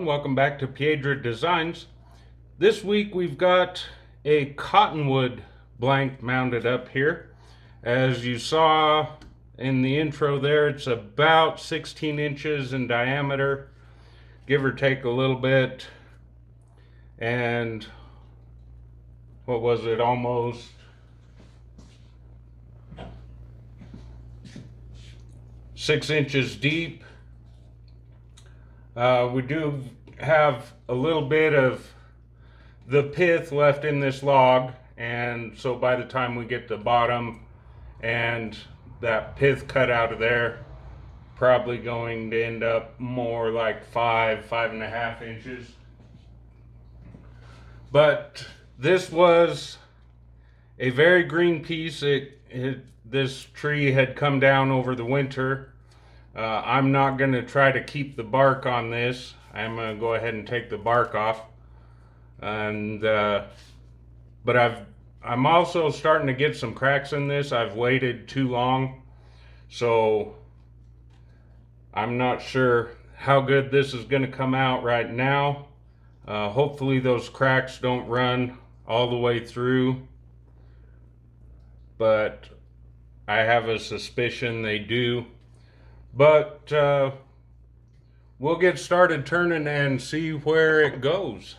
everyone, welcome back to Piedra Designs. This week we've got a Cottonwood blank mounted up here. As you saw in the intro there, it's about 16 inches in diameter, give or take a little bit. And what was it, almost six inches deep. We do have a little bit of the pith left in this log, and so by the time we get to the bottom and that pith cut out of there, probably going to end up more like 5.5 inches. But this was a very green piece. This tree had come down over the winter. I'm not going to try to keep the bark on this. I'm going to go ahead and take the bark off. And but I'm also starting to get some cracks in this. I've waited too long, so I'm not sure how good this is going to come out right now. Hopefully those cracks don't run all the way through, but I have a suspicion they do. But we'll get started turning and see where it goes.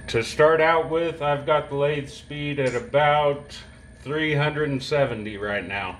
To start out with, I've got the lathe speed at about 370 right now.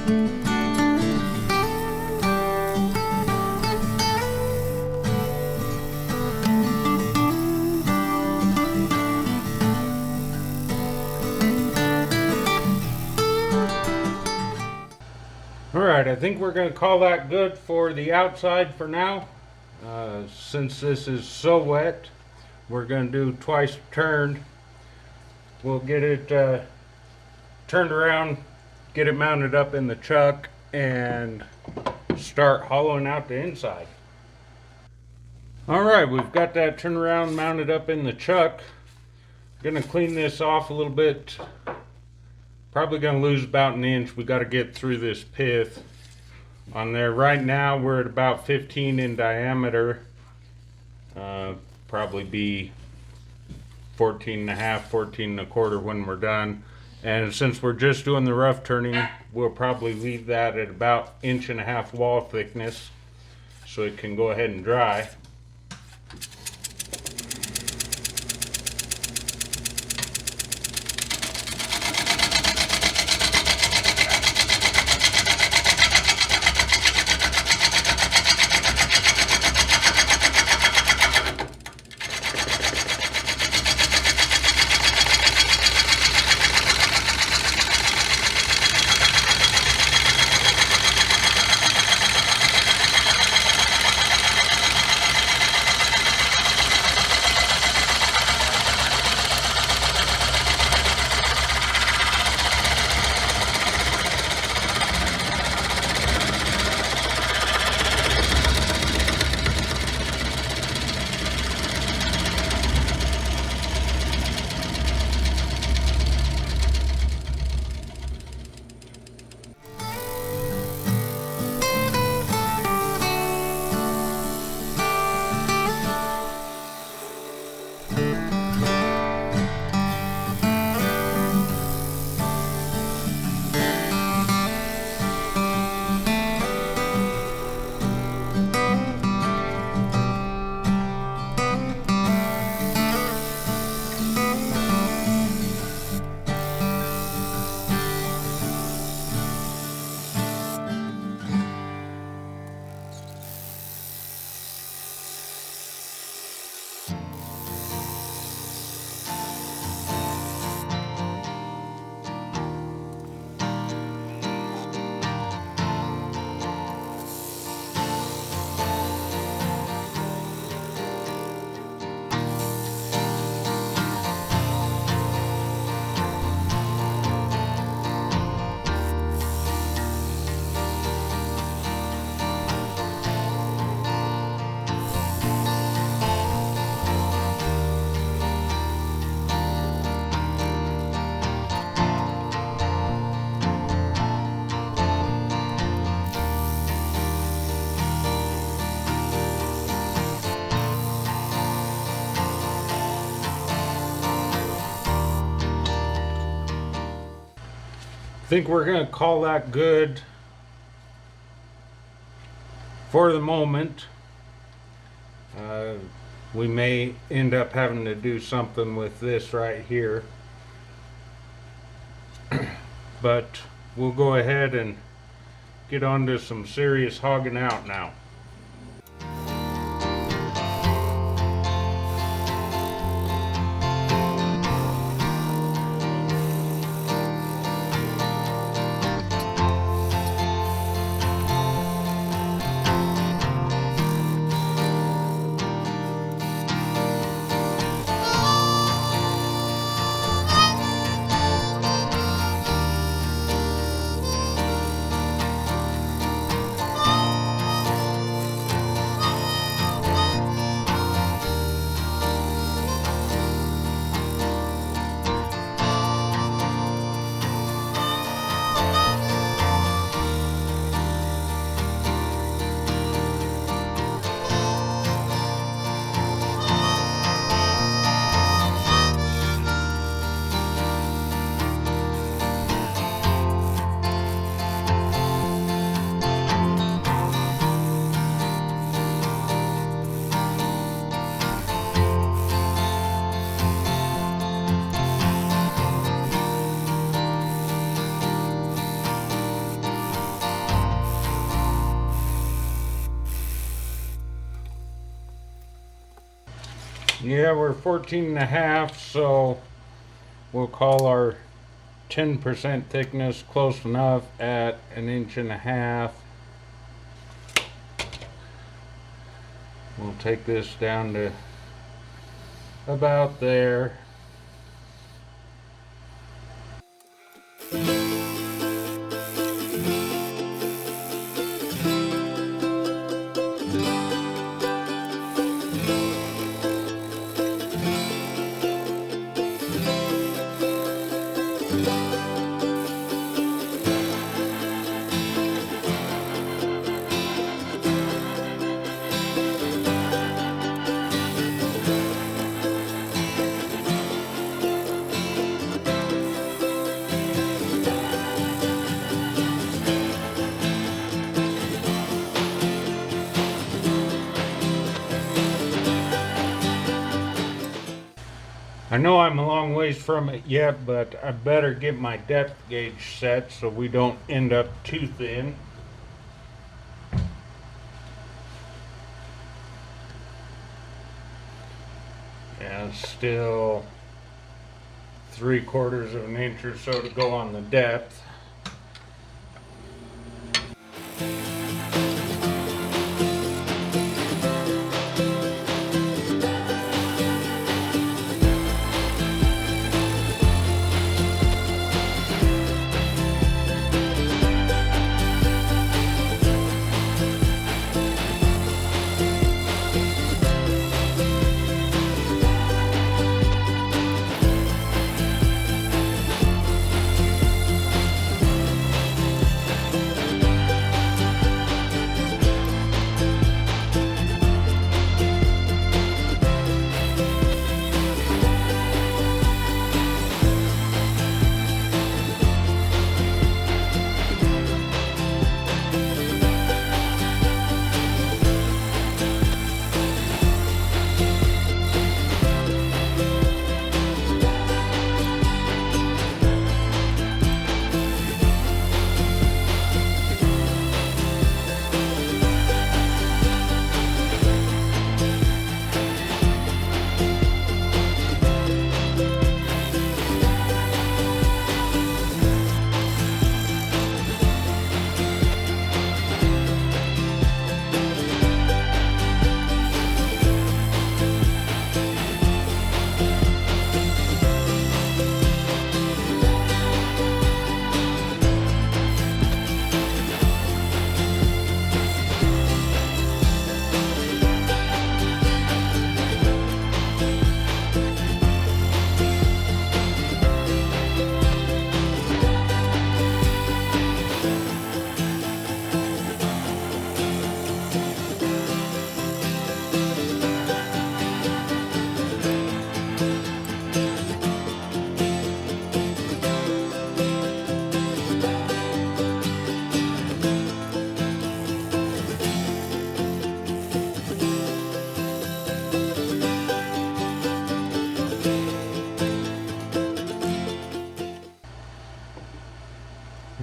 Alright, I think we're going to call that good for the outside for now. Since this is so wet, we're going to do twice turned. We'll get it turned around, get it mounted up in the chuck, and start hollowing out the inside. Alright, we've got that turnaround mounted up in the chuck. Gonna clean this off a little bit. Probably gonna lose about an inch. We got to get through this pith on there. Right now we're at about 15 in diameter. Probably be 14 and a half, 14 and a quarter when we're done. And since we're just doing the rough turning, we'll probably leave that at about 1.5 inch wall thickness so it can go ahead and dry. I think we're going to call that good for the moment. We may end up having to do something with this right here, but we'll go ahead and get on to some serious hogging out now. Yeah, we're 14.5, so we'll call our 10% thickness close enough at 1.5 inches. We'll take this down to about there. I know I'm a long ways from it yet, but I better get my depth gauge set so we don't end up too thin. And still 3/4 of an inch or so to go on the depth.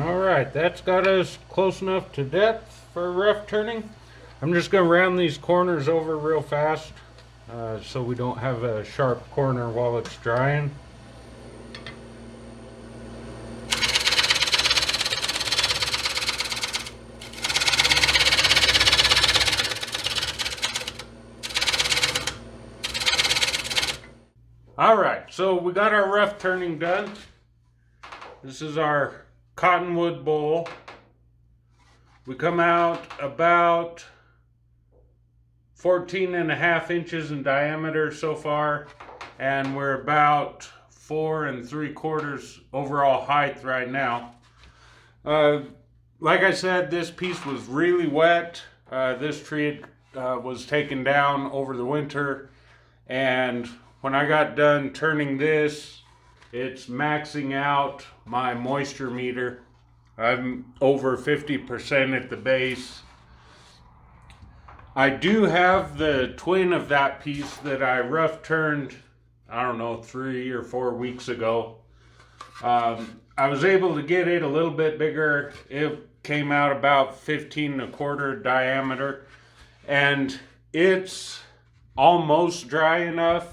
Alright, that's got us close enough to depth for rough turning. I'm just going to round these corners over real fast so we don't have a sharp corner while it's drying. Alright, so we got our rough turning done. This is our Cottonwood bowl. We come out about 14.5 inches in diameter so far, and we're about 4 3/4 overall height right now. Like I said, this piece was really wet. This tree was taken down over the winter, and when I got done turning this, it's maxing out my moisture meter. I'm over 50% at the base. I do have the twin of that piece that I rough turned, I don't know, 3 or 4 weeks ago. I was able to get it a little bit bigger. It came out about 15 1/4 diameter, and it's almost dry enough.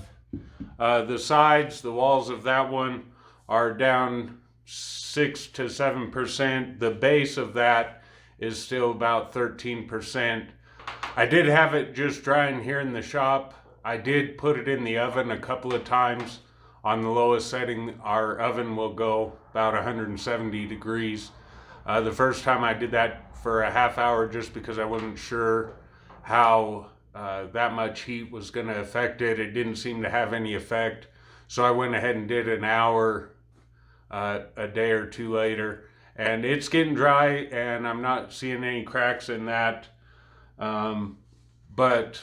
The sides, the walls of that one are down 6 to 7%. The base of that is still about 13%. I did have it just drying here in the shop. I did put it in the oven a couple of times. On the lowest setting, our oven will go about 170 degrees. The first time I did that for a half hour just because I wasn't sure how that much heat was going to affect it. It didn't seem to have any effect. So I went ahead and did an hour a day or two later. And it's getting dry and I'm not seeing any cracks in that. But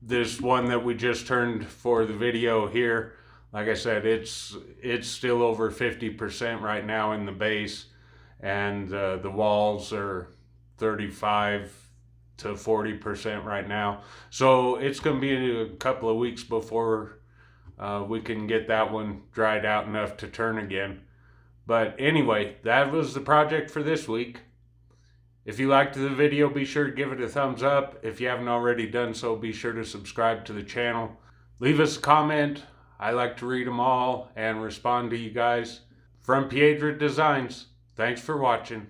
this one that we just turned for the video here, like I said, it's still over 50% right now in the base, and the walls are 35 to 40% right now. So it's going to be a couple of weeks before we can get that one dried out enough to turn again. But anyway, that was the project for this week. If you liked the video, be sure to give it a thumbs up. If you haven't already done so, be sure to subscribe to the channel. Leave us a comment. I like to read them all and respond to you guys. From Piedra Designs, thanks for watching.